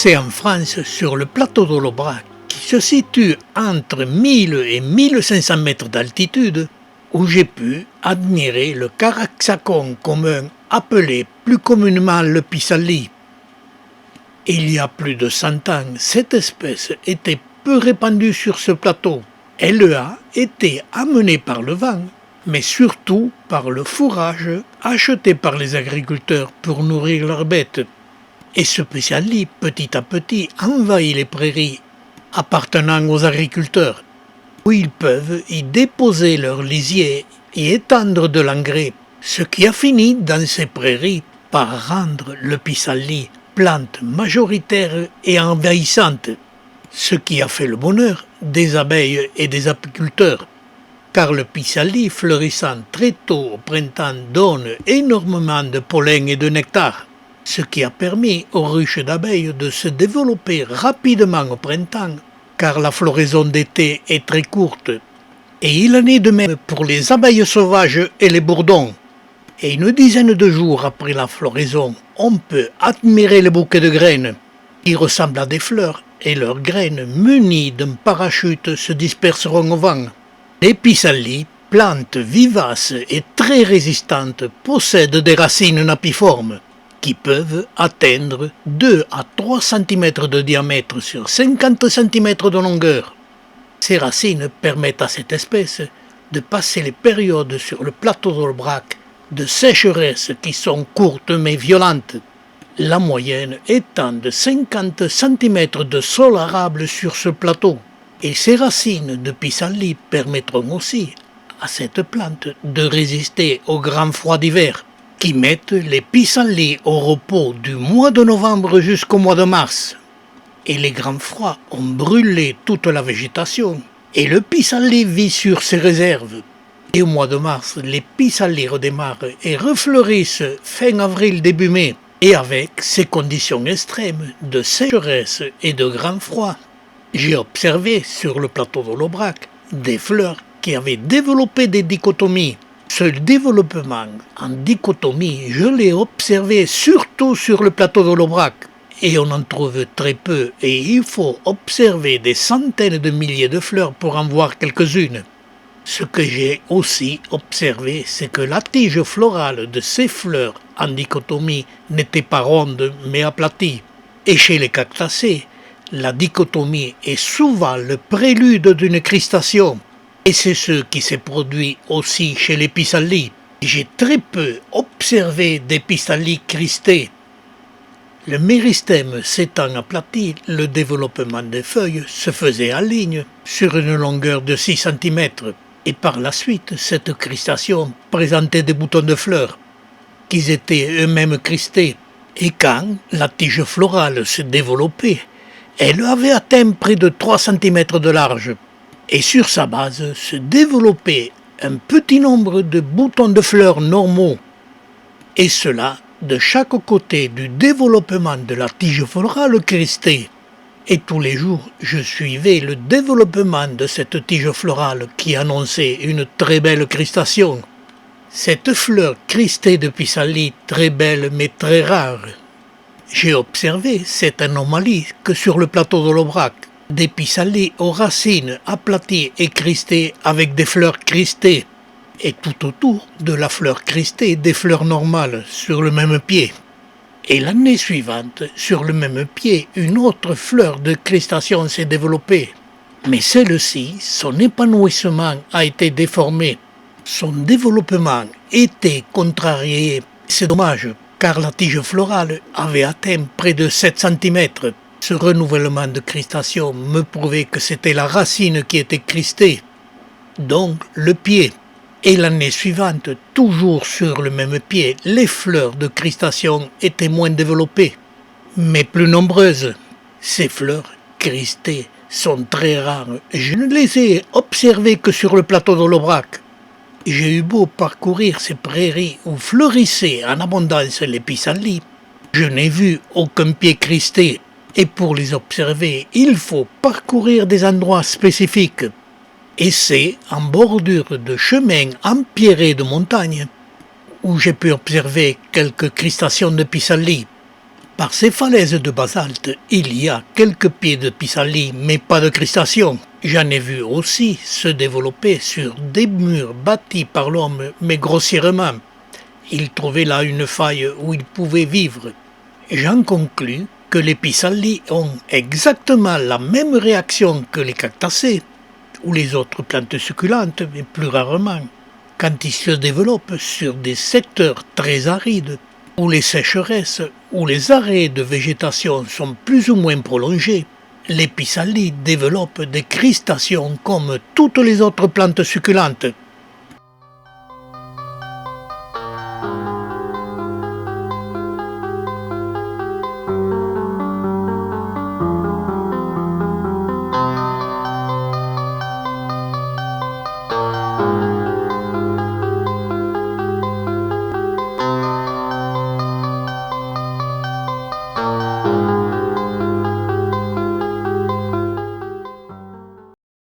C'est en France, sur le plateau d'Aubrac, qui se situe entre 1000 et 1500 mètres d'altitude, où j'ai pu admirer le caraxacon commun appelé plus communément le pissenlit. Il y a plus de 100 ans, cette espèce était peu répandue sur ce plateau. Elle a été amenée par le vent, mais surtout par le fourrage acheté par les agriculteurs pour nourrir leurs bêtes. Et ce pissenlit, petit à petit, envahit les prairies appartenant aux agriculteurs, où ils peuvent y déposer leurs lisiers et étendre de l'engrais, ce qui a fini dans ces prairies par rendre le pissenlit plante majoritaire et envahissante, ce qui a fait le bonheur des abeilles et des apiculteurs, car le pissenlit fleurissant très tôt au printemps donne énormément de pollen et de nectar, ce qui a permis aux ruches d'abeilles de se développer rapidement au printemps, car la floraison d'été est très courte. Et il en est de même pour les abeilles sauvages et les bourdons. Et une dizaine de jours après la floraison, on peut admirer les bouquets de graines, qui ressemblent à des fleurs, et leurs graines munies d'un parachute se disperseront au vent. Les pissenlits, plantes vivaces et très résistantes, possèdent des racines napiformes, qui peuvent atteindre 2 à 3 cm de diamètre sur 50 cm de longueur. Ces racines permettent à cette espèce de passer les périodes sur le plateau d'Aubrac de sécheresse qui sont courtes mais violentes, la moyenne étant de 50 cm de sol arable sur ce plateau. Et ces racines de pissenlit permettront aussi à cette plante de résister aux grands froids d'hiver, qui mettent les pissenlits au repos du mois de novembre jusqu'au mois de mars. Et les grands froids ont brûlé toute la végétation, et le pissenlit vit sur ses réserves. Et au mois de mars, les pissenlits redémarrent et refleurissent fin avril, début mai, et avec ces conditions extrêmes de sécheresse et de grand froid. J'ai observé sur le plateau d'Aubrac des fleurs qui avaient développé des dichotomies. Ce développement en dichotomie, je l'ai observé surtout sur le plateau d'Aubrac, et on en trouve très peu, et il faut observer des centaines de milliers de fleurs pour en voir quelques-unes. Ce que j'ai aussi observé, c'est que la tige florale de ces fleurs en dichotomie n'était pas ronde mais aplatie. Et chez les cactacées, la dichotomie est souvent le prélude d'une cristation. Et c'est ce qui s'est produit aussi chez les pissenlits. J'ai très peu observé des pissenlits cristés. Le méristème s'étant aplati, le développement des feuilles se faisait en ligne sur une longueur de 6 cm. Et par la suite, cette cristation présentait des boutons de fleurs, qui étaient eux-mêmes cristés. Et quand la tige florale se développait, elle avait atteint près de 3 cm de large. Et sur sa base se développait un petit nombre de boutons de fleurs normaux. Et cela de chaque côté du développement de la tige florale cristée. Et tous les jours, je suivais le développement de cette tige florale qui annonçait une très belle cristation. Cette fleur cristée de pissenlit, très belle mais très rare. J'ai observé cette anomalie que sur le plateau d'Aubrac, des pissenlits aux racines aplaties et cristées avec des fleurs cristées, et tout autour de la fleur cristée des fleurs normales sur le même pied. Et l'année suivante, sur le même pied, une autre fleur de cristation s'est développée. Mais celle-ci, son épanouissement a été déformé. Son développement était contrarié. C'est dommage, car la tige florale avait atteint près de 7 cm. Ce renouvellement de cristation me prouvait que c'était la racine qui était cristée, donc le pied. Et l'année suivante, toujours sur le même pied, les fleurs de cristation étaient moins développées, mais plus nombreuses. Ces fleurs cristées sont très rares. Je ne les ai observées que sur le plateau d'Aubrac. J'ai eu beau parcourir ces prairies où fleurissaient en abondance les pissenlits, je n'ai vu aucun pied cristé. Et pour les observer, il faut parcourir des endroits spécifiques. Et c'est en bordure de chemins empierrés de montagnes où j'ai pu observer quelques cristations de pissenlits. Par ces falaises de basalte, il y a quelques pieds de pissenlit, mais pas de cristation. J'en ai vu aussi se développer sur des murs bâtis par l'homme, mais grossièrement. Il trouvait là une faille où il pouvait vivre. J'en conclus que les pissenlits ont exactement la même réaction que les cactacées, ou les autres plantes succulentes, mais plus rarement, quand ils se développent sur des secteurs très arides, où les sécheresses ou les arrêts de végétation sont plus ou moins prolongés. Les pissenlits développent des cristations comme toutes les autres plantes succulentes.